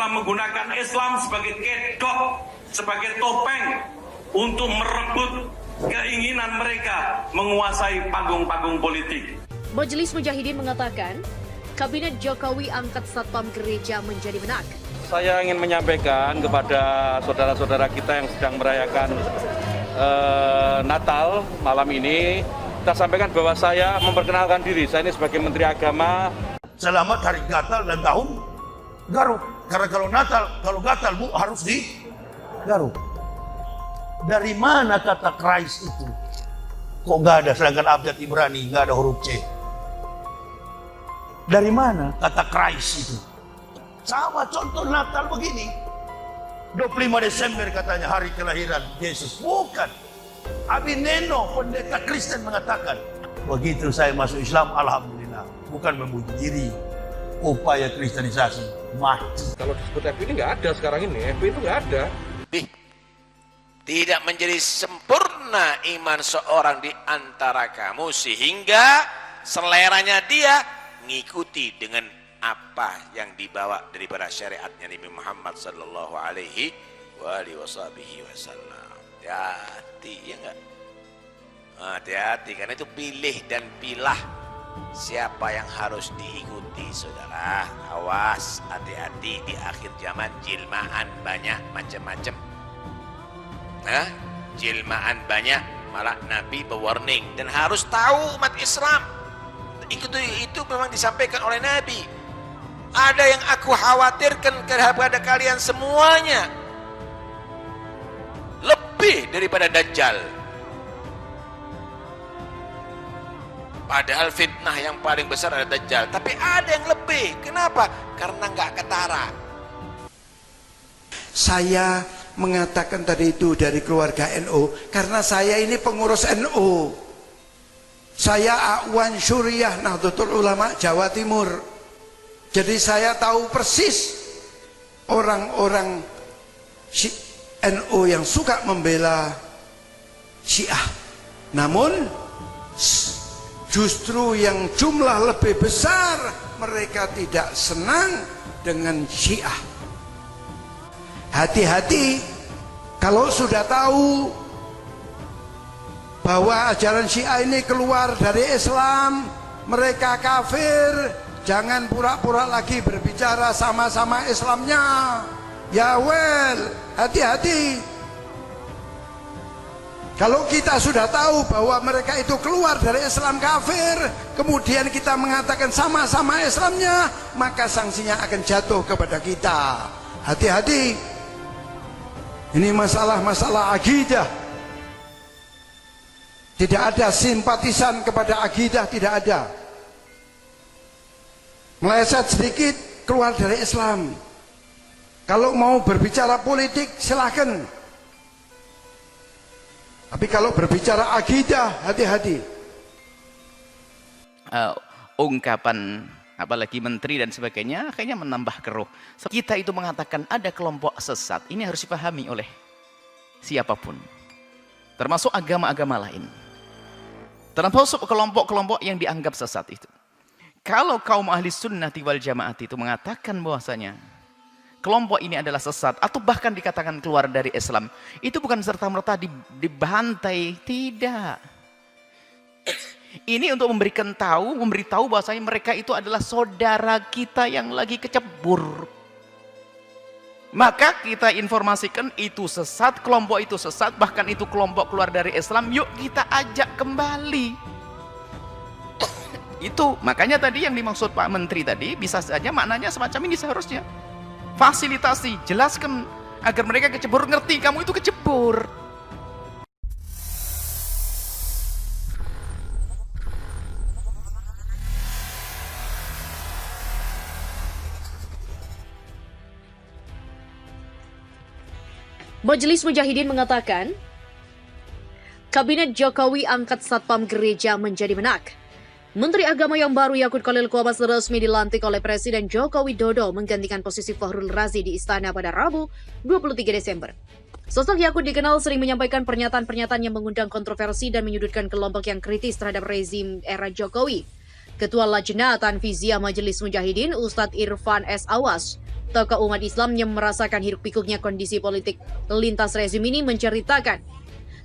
adalah menggunakan Islam sebagai kedok, sebagai topeng untuk merebut keinginan mereka menguasai panggung-panggung politik. Majelis Mujahidin mengatakan, Kabinet Jokowi angkat satpam gereja menjadi menak. Saya ingin menyampaikan kepada saudara-saudara kita yang sedang merayakan Natal malam ini, kita sampaikan bahwa saya memperkenalkan diri, saya ini sebagai Menteri Agama. Selamat Hari Natal dan Tahun Garuk. Karena kalau Natal, kalau gatal Bu harus di garuk. Dari mana kata Christ itu? Kok nggak ada, sedangkan abjad Ibrani nggak ada huruf C. Dari mana kata Christ itu? Sama contoh Natal begini. 25 Desember katanya hari kelahiran Yesus. Bukan. Abineno, pendeta Kristen mengatakan, begitu saya masuk Islam, alhamdulillah. Bukan memuji diri. Upaya kristenisasi mati. Kalau disebut FPI ini nggak ada sekarang ini, FPI itu nggak ada. Tidak menjadi sempurna iman seorang di antara kamu sehingga seleranya dia ngikuti dengan apa yang dibawa daripada syariatnya Nabi Muhammad sallallahu alaihi wasallam. Hati-hati, ya enggak? Hati-hati, karena itu pilih dan pilah siapa yang harus diikuti, saudara. Awas, hati-hati, di akhir zaman jilmaan banyak macam-macam. Jilmaan banyak, malah Nabi berwarning dan harus tahu umat Islam. Itu memang disampaikan oleh Nabi. Ada yang aku khawatirkan kepada kalian semuanya, lebih daripada Dajjal. Padahal fitnah yang paling besar adalah Dajjal, tapi ada yang lebih. Kenapa? Karena nggak ketara. Saya mengatakan tadi itu dari keluarga NU karena saya ini pengurus NU. Saya Akwan Syuriah Nahdlatul Ulama Jawa Timur. Jadi saya tahu persis orang-orang NU yang suka membela Syiah. Namun justru yang jumlah lebih besar mereka tidak senang dengan Syiah. Hati-hati kalau sudah tahu bahwa ajaran Syiah ini keluar dari Islam, mereka kafir, jangan pura-pura lagi berbicara sama-sama Islamnya. Ya well, hati-hati. Kalau kita sudah tahu bahwa mereka itu keluar dari Islam kafir, kemudian kita mengatakan sama-sama Islamnya, maka sanksinya akan jatuh kepada kita. Hati-hati. Ini masalah-masalah akidah. Tidak ada simpatisan kepada akidah, tidak ada. Meleset sedikit keluar dari Islam. Kalau mau berbicara politik silahkan. Tapi kalau berbicara akidah, hati-hati. Ungkapan apalagi menteri dan sebagainya akhirnya menambah keruh. Kita itu mengatakan ada kelompok sesat, ini harus dipahami oleh siapapun, termasuk agama-agama lain, termasuk kelompok-kelompok yang dianggap sesat itu. Kalau kaum ahli sunnati wal jamaah itu mengatakan bahwasanya kelompok ini adalah sesat atau bahkan dikatakan keluar dari Islam, itu bukan serta-merta dibantai, tidak. Ini untuk memberitahu bahwasanya mereka itu adalah saudara kita yang lagi kecebur. Maka kita informasikan itu sesat, kelompok itu sesat, bahkan itu kelompok keluar dari Islam, yuk kita ajak kembali. Itu makanya tadi yang dimaksud Pak Menteri tadi bisa saja maknanya semacam ini seharusnya. Fasilitasi, jelaskan agar mereka kecebur, ngerti kamu itu kecebur. Majelis Mujahidin mengatakan, Kabinet Jokowi angkat satpam gereja menjadi menak. Menteri Agama yang baru Yakut Khalil Quobas resmi dilantik oleh Presiden Joko Widodo menggantikan posisi Fakhrul Razi di Istana pada Rabu 23 Desember. Sosok Yakut dikenal sering menyampaikan pernyataan-pernyataan yang mengundang kontroversi dan menyudutkan kelompok yang kritis terhadap rezim era Jokowi. Ketua Lajnah Tanfiziyah Majelis Mujahidin Ustadz Irfan S. Awas, tokoh umat Islam yang merasakan hiruk-pikuknya kondisi politik lintas rezim ini menceritakan,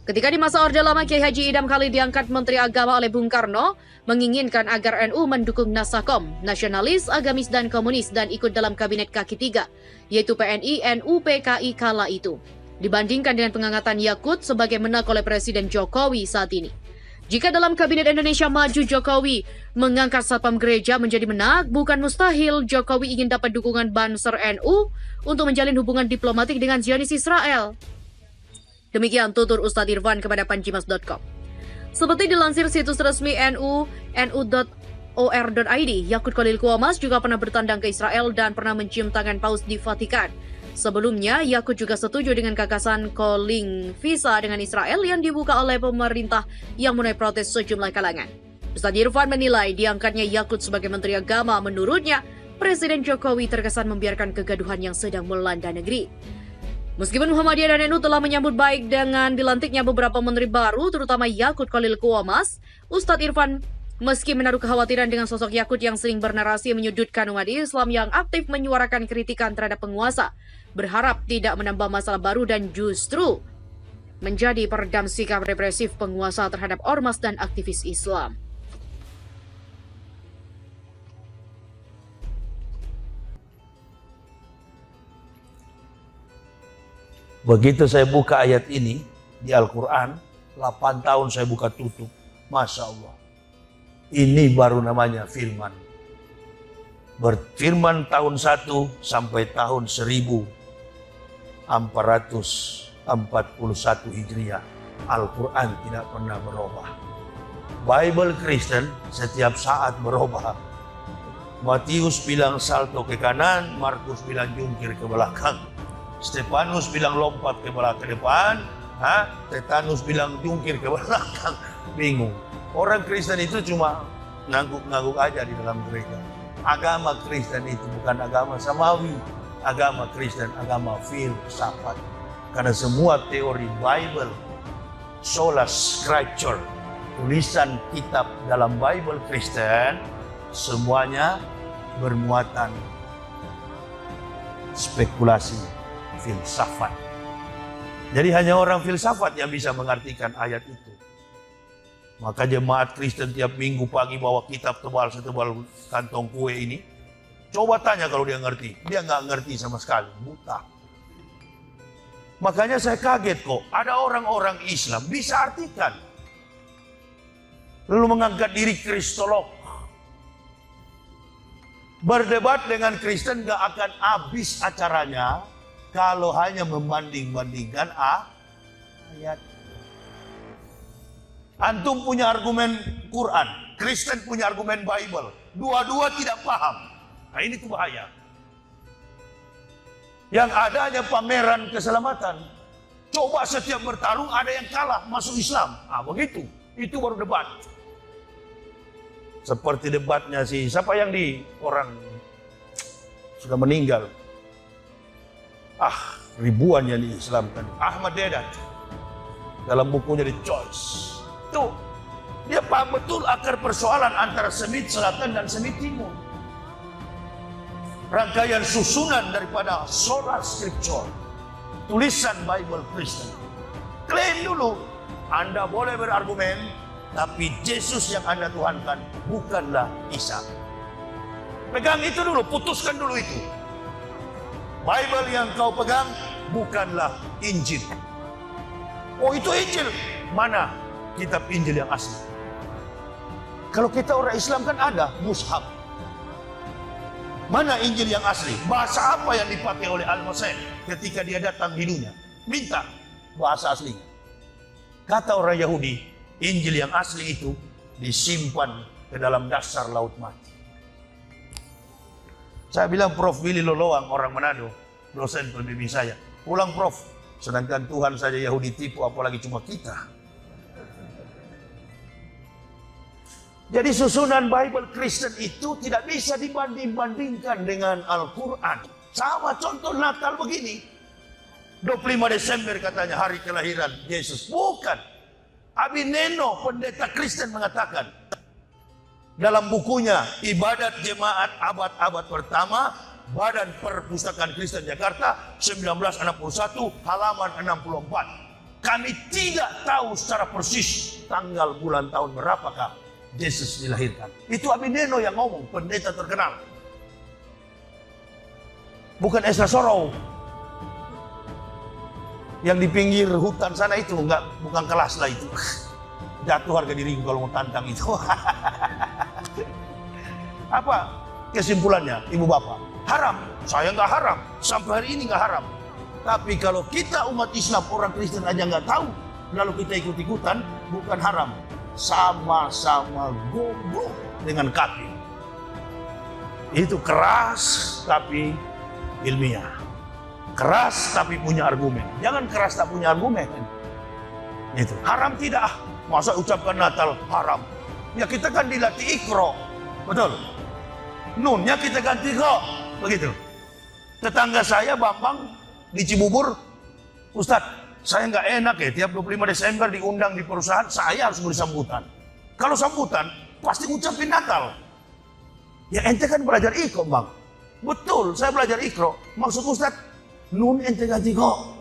ketika di masa Orde Lama Kiai Haji Idham Khalil diangkat Menteri Agama oleh Bung Karno, menginginkan agar NU mendukung Nasakom, nasionalis, agamis, dan komunis dan ikut dalam kabinet kaki 3, yaitu PNI, NU, PKI kala itu, dibandingkan dengan pengangkatan Yakut sebagai menak oleh Presiden Jokowi saat ini. Jika dalam Kabinet Indonesia Maju Jokowi mengangkat Satpam Gereja menjadi menak, bukan mustahil Jokowi ingin dapat dukungan Banser NU untuk menjalin hubungan diplomatik dengan Zionis Israel. Demikian tutur Ustadz Irfan kepada panjimas.com. Seperti dilansir situs resmi NU, nu.or.id, Yakut Khalil Quamas juga pernah bertandang ke Israel dan pernah mencium tangan Paus di Vatikan. Sebelumnya, Yakut juga setuju dengan gagasan calling visa dengan Israel yang dibuka oleh pemerintah yang mulai protes sejumlah kalangan. Ustadz Irfan menilai diangkatnya Yakut sebagai Menteri Agama menurutnya, Presiden Jokowi terkesan membiarkan kegaduhan yang sedang melanda negeri. Meskipun Muhammadiyah dan NU telah menyambut baik dengan dilantiknya beberapa menteri baru, terutama Yakut Khalil Quamas, Ustadz Irfan meski menaruh kekhawatiran dengan sosok Yakut yang sering bernarasi menyudutkan umat Islam yang aktif menyuarakan kritikan terhadap penguasa, berharap tidak menambah masalah baru dan justru menjadi peredam sikap represif penguasa terhadap ormas dan aktivis Islam. Begitu saya buka ayat ini di Al-Quran, 8 tahun saya buka tutup. Masya Allah. Ini baru namanya firman. Berfirman tahun 1 sampai tahun 1441 Hijriah. Al-Quran tidak pernah berubah. Bible Kristen setiap saat berubah. Matius bilang salto ke kanan, Markus bilang jungkir ke belakang. Stefanus bilang lompat ke belakang depan, Tetanus bilang jungkir ke belakang. Bingung. Orang Kristen itu cuma ngangguk-ngangguk aja di dalam gereja. Agama Kristen itu bukan agama samawi. Agama Kristen, agama filsafat. Karena semua teori Bible, sola scripture, tulisan kitab dalam Bible Kristen, semuanya bermuatan spekulasi filsafat. Jadi hanya orang filsafat yang bisa mengartikan ayat itu. Maka jemaat Kristen tiap minggu pagi bawa kitab tebal setebal kantong kue ini. Coba tanya kalau dia ngerti. Dia nggak ngerti sama sekali, buta. Makanya saya kaget kok, ada orang-orang Islam bisa artikan. Lalu mengangkat diri kristolog. Berdebat dengan Kristen nggak akan habis acaranya kalau hanya membanding-bandingkan ayat. Antum punya argumen Quran, Kristen punya argumen Bible. Dua-dua tidak paham. Nah ini tuh bahaya. Yang ada hanya pameran keselamatan. Coba setiap bertarung ada yang kalah masuk Islam. Begitu. Itu baru debat. Seperti debatnya siapa yang di orang sudah meninggal. Ribuan yang diislamkan. Ahmad Dedat dalam bukunya The Choice. Tuh, dia paham betul akar persoalan antara Semit Selatan dan Semit Timur. Rangkaian susunan daripada sola scripture, tulisan Bible Kristen. Klaim dulu, Anda boleh berargumen, tapi Yesus yang Anda tuhankan bukanlah Isa. Pegang itu dulu, putuskan dulu itu. Bible yang kau pegang bukanlah Injil. Oh itu Injil. Mana kitab Injil yang asli? Kalau kita orang Islam kan ada mushaf. Mana Injil yang asli? Bahasa apa yang dipakai oleh Al-Masih ketika dia datang di dunia? Minta bahasa asli. Kata orang Yahudi, Injil yang asli itu disimpan ke dalam dasar laut mati. Saya bilang Prof. Willy Loloang, orang Manado, dosen pembimbing saya. Pulang Prof, sedangkan Tuhan saja Yahudi tipu, apalagi cuma kita. Jadi susunan Bible Kristen itu tidak bisa dibanding-bandingkan dengan Al-Quran. Sama contoh Natal begini. 25 Desember katanya hari kelahiran Yesus. Bukan. Abi Neno, pendeta Kristen mengatakan, dalam bukunya Ibadat Jemaat Abad-Abad Pertama, Badan Perpustakaan Kristen Jakarta 1961 halaman 64. Kami tidak tahu secara persis tanggal, bulan, tahun berapakah Yesus dilahirkan. Itu Abineno yang ngomong, pendeta terkenal. Bukan Esra Sorow. Yang di pinggir hutan sana itu, bukan kelas lah itu. Jatuh harga diriku kalau mau tantang itu. Apa kesimpulannya, Ibu Bapak? Haram. Saya nggak haram. Sampai hari ini nggak haram. Tapi kalau kita umat Islam, orang Kristen aja nggak tahu, lalu kita ikut-ikutan, bukan haram. Sama-sama goblok dengan kafir. Itu keras tapi ilmiah. Keras tapi punya argumen. Jangan keras tak punya argumen. Itu haram tidak. Masa ucapkan Natal haram? Ya kita kan dilatih ikro, betul. Nunnya kita ganti kok, begitu. Tetangga saya Bambang di Cibubur, Ustadz, saya nggak enak ya tiap 25 Desember diundang di perusahaan, saya harus beri sambutan. Kalau sambutan pasti ucapin Natal. Ya ente kan belajar ikro, Bang. Betul, saya belajar ikro. Maksud Ustadz, nun ente ganti kok.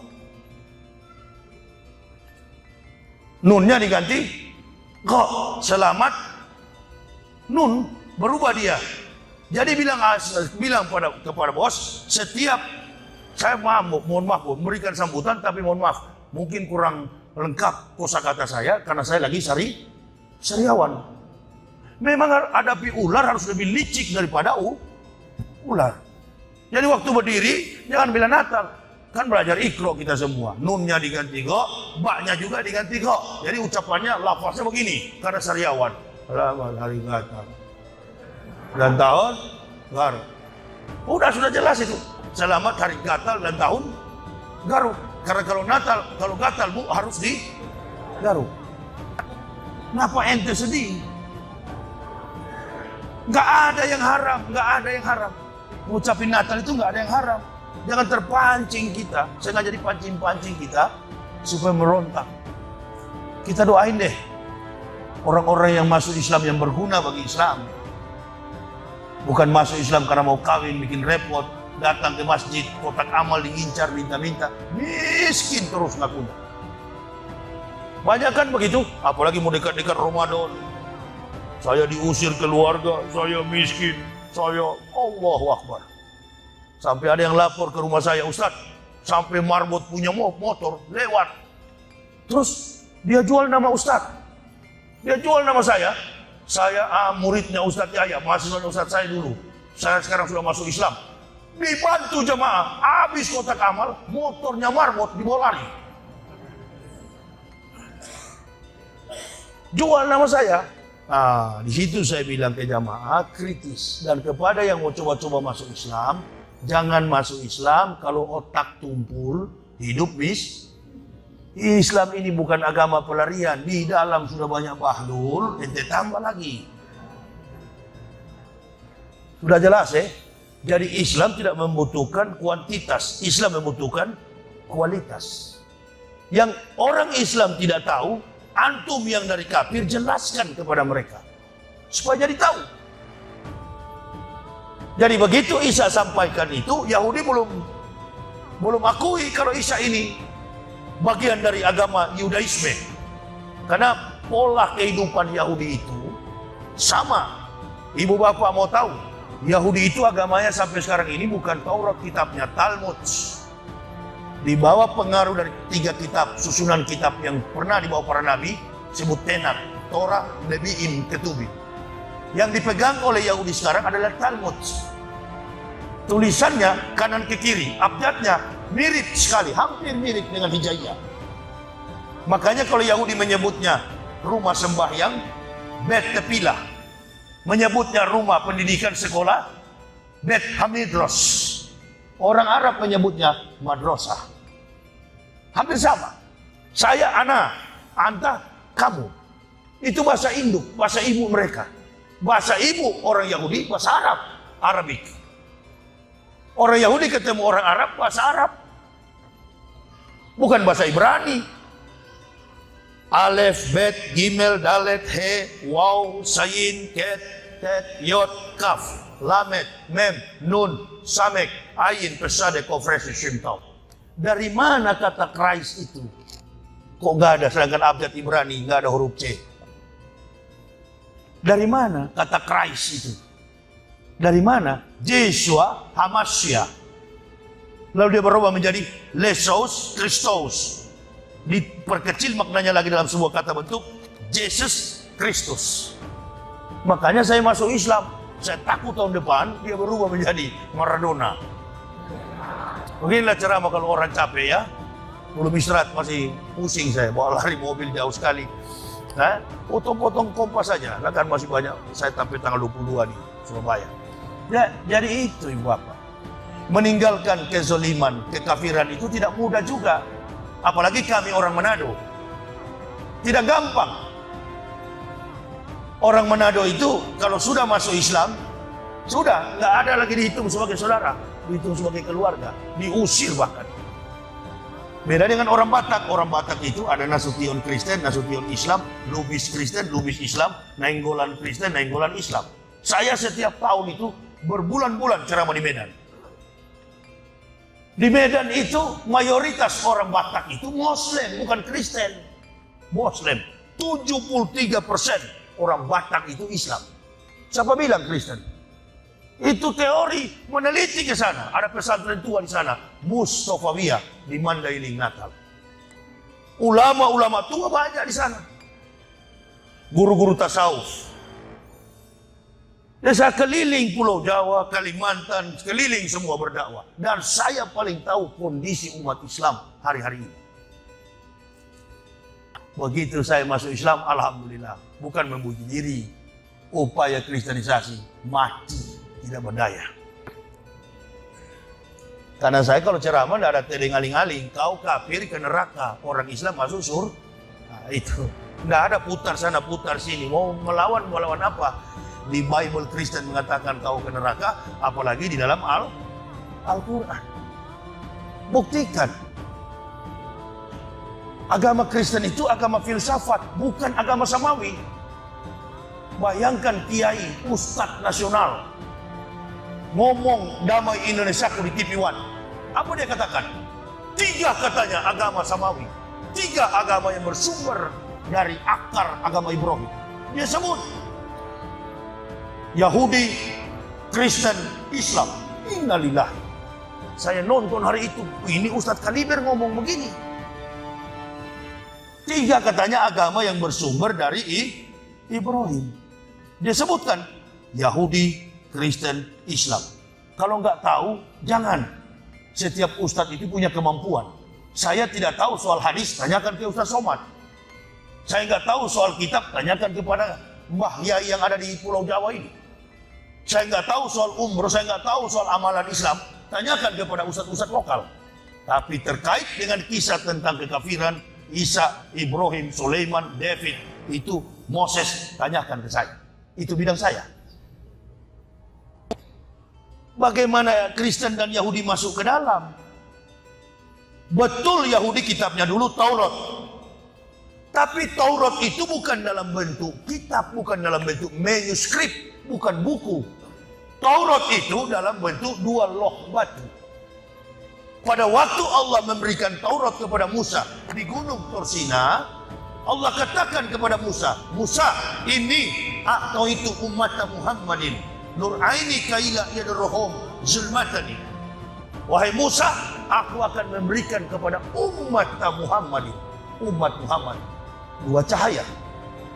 Nunnya diganti kok. Selamat nun, berubah dia. Jadi bilang kepada bos, setiap saya mohon maaf memberikan sambutan, tapi mohon maaf mungkin kurang lengkap kosakata saya karena saya lagi sariawan. Memang hadapi ular harus lebih licik daripada ular. Jadi waktu berdiri jangan bilang Natal. Kan belajar ikro kita semua. Nunnya diganti kok, baknya juga diganti kok. Jadi ucapannya, lafaznya begini. Karena sariawan. Selamat hari Natal. Dan tahun Garuk. Udah sudah jelas itu. Selamat hari Natal dan tahun Garuk. Karena kalau Natal, kalau Gatal Bu harus di Garuk. Kenapa ente sedih? Nggak ada yang haram, nggak ada yang haram. Ngucapin Natal itu nggak ada yang haram. Jangan terpancing kita, sengaja dipancing-pancing kita supaya merontak. Kita doain deh orang-orang yang masuk Islam yang berguna bagi Islam. Bukan masuk Islam karena mau kawin, bikin repot, datang ke masjid, kotak amal diincar, minta-minta, miskin terus ngakunya. Banyak kan begitu, apalagi mau dekat-dekat Ramadan. Saya diusir keluarga, saya miskin, saya Allahu Akbar. Sampai ada yang lapor ke rumah saya, Ustadz, sampai marbot punya motor lewat. Terus dia jual nama Ustadz. Dia jual nama saya. Saya muridnya Ustadz Yahya, mahasiswa Ustadz saya dulu. Saya sekarang sudah masuk Islam. Dibantu jemaah, habis kotak amal, motornya marbot dibawa lari. Jual nama saya. Nah, di situ saya bilang ke jamaah kritis, dan kepada yang mau coba-coba masuk Islam, jangan masuk Islam kalau otak tumpul, hidup Islam ini bukan agama pelarian. Di dalam sudah banyak bahlul, ente tambah lagi. Sudah jelas ya? Jadi Islam tidak membutuhkan kuantitas, Islam membutuhkan kualitas. Yang orang Islam tidak tahu, antum yang dari kafir jelaskan kepada mereka supaya jadi tahu. Jadi begitu Isa sampaikan itu, Yahudi belum akui kalau Isa ini bagian dari agama Yudaisme. Karena pola kehidupan Yahudi itu sama. Ibu bapak mau tahu, Yahudi itu agamanya sampai sekarang ini bukan Taurat kitabnya, Talmud. Di bawah pengaruh dari 3 kitab, susunan kitab yang pernah dibawa para nabi, sebut Tenat, Torah, Nebi'im, Ketubim. Yang dipegang oleh Yahudi sekarang adalah Talmud. Tulisannya kanan ke kiri, abjadnya mirip sekali, hampir mirip dengan Hijaiyah. Makanya kalau Yahudi menyebutnya rumah sembahyang, Bet Tepilah. Menyebutnya rumah pendidikan sekolah, Bet Hamidros. Orang Arab menyebutnya madrasah. Hampir sama. Saya, ana, anta, kamu. Itu bahasa induk, bahasa ibu mereka. Bahasa ibu orang Yahudi, bahasa Arab, Arabik. Orang Yahudi ketemu orang Arab, bahasa Arab. Bukan bahasa Ibrani. Alef, Bet, Gimel, Dalet, He, Waw, Sayin, Ket. tet, yod, kaf, lamet, mem, nun, samek, ayin, pesade, kofresi, shimtau. Dari mana kata Christ itu? Kok nggak ada, sedangkan abjad Ibrani nggak ada huruf C. Dari mana kata Christ itu? Dari mana? Yeshua Hamashiach. Lalu dia berubah menjadi Lesos Christos. Diperkecil maknanya lagi dalam sebuah kata bentuk Yesus Kristus. Makanya saya masuk Islam. Saya takut tahun depan dia berubah menjadi Maradona. Beginilah ceramah kalau orang capek ya. Belum istirahat masih pusing saya. Bawa lari mobil jauh sekali. Potong-potong kompas saja. Nah, kan masih banyak. Saya sampai tanggal 22 di Surabaya. Ya, jadi itu Ibu Bapak. Meninggalkan kezoliman, kekafiran itu tidak mudah juga. Apalagi kami orang Manado. Tidak gampang. Orang Manado itu kalau sudah masuk Islam, sudah nggak ada lagi dihitung sebagai saudara, dihitung sebagai keluarga, diusir bahkan. Beda dengan orang Batak. Orang Batak itu ada Nasution Kristen, Nasution Islam, Lubis Kristen, Lubis Islam, Nainggolan Kristen, Nainggolan Islam. Saya setiap tahun itu berbulan-bulan ceramah di Medan. Di Medan itu mayoritas orang Batak itu Muslim, bukan Kristen. Muslim. 73% orang Batak itu Islam. Siapa bilang Kristen? Itu teori, meneliti ke sana. Ada pesantren tua di sana, Mustafawiyah di Mandailing, Natal. Ulama-ulama tua banyak di sana. Guru-guru tasawuf. Dan saya keliling Pulau Jawa, Kalimantan, keliling semua berdakwah. Dan saya paling tahu kondisi umat Islam hari-hari ini. Begitu saya masuk Islam, alhamdulillah. Bukan memuji diri. Upaya kristenisasi mati, tidak berdaya. Karena saya kalau ceramah tidak ada teling-aling-aling. Kau kafir ke neraka, orang Islam masuk surga. Nah, itu. Tidak ada putar sana, putar sini. Mau melawan apa? Di Bible Kristen mengatakan kau ke neraka, apalagi di dalam Al-Quran. Buktikan. Agama Kristen itu agama filsafat, bukan agama samawi. Bayangkan kiai, ustadz nasional, ngomong damai Indonesiaku di TV One. Apa dia katakan? 3 katanya agama samawi. 3 agama yang bersumber dari akar agama Ibrahim. Dia sebut Yahudi, Kristen, Islam. Innalillah. Saya nonton hari itu. Ini Ustadz Kaliber ngomong begini. 3 katanya agama yang bersumber dari Ibrahim. Dia sebutkan Yahudi, Kristen, Islam. Kalau nggak tahu, jangan. Setiap Ustadz itu punya kemampuan. Saya tidak tahu soal hadis, tanyakan ke Ustadz Somad. Saya nggak tahu soal kitab, tanyakan kepada Mbah Yai yang ada di Pulau Jawa ini. Saya nggak tahu soal umroh, saya nggak tahu soal amalan Islam, tanyakan kepada ustadz-ustadz lokal. Tapi terkait dengan kisah tentang kekafiran, Isa, Ibrahim, Sulaiman, David, itu Moses, tanyakan ke saya. Itu bidang saya. Bagaimana Kristen dan Yahudi masuk ke dalam? Betul Yahudi kitabnya dulu Taurat. Tapi Taurat itu bukan dalam bentuk kitab, bukan dalam bentuk manuskrip, bukan buku. Taurat itu dalam bentuk 2 loh batu. Pada waktu Allah memberikan Taurat kepada Musa di Gunung Torsina, Allah katakan kepada Musa, Musa, ini atau itu umat Muhammadin, nur aini kaila yadrohum zulmatani. Wahai Musa, aku akan memberikan kepada umat Muhammadin, umat Muhammad, 2 cahaya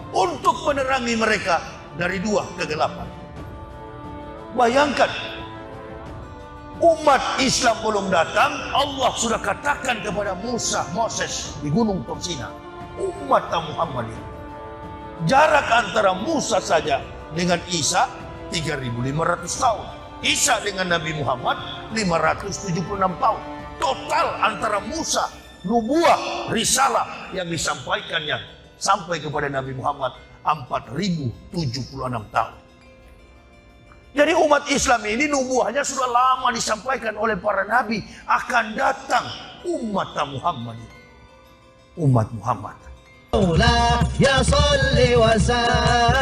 untuk menerangi mereka dari 2 kegelapan. Bayangkan, umat Islam belum datang, Allah sudah katakan kepada Moses di Gunung Torsina, umat Muhammadin. Jarak antara Musa saja dengan Isa 3.500 tahun. Isa dengan Nabi Muhammad 576 tahun. Total antara Musa, nubuah, risalah yang disampaikannya sampai kepada Nabi Muhammad 4.076 tahun. Jadi umat Islam ini nubuahnya sudah lama disampaikan oleh para nabi, akan datang umat Muhammad. Umat Muhammad. Ya salli wa sallim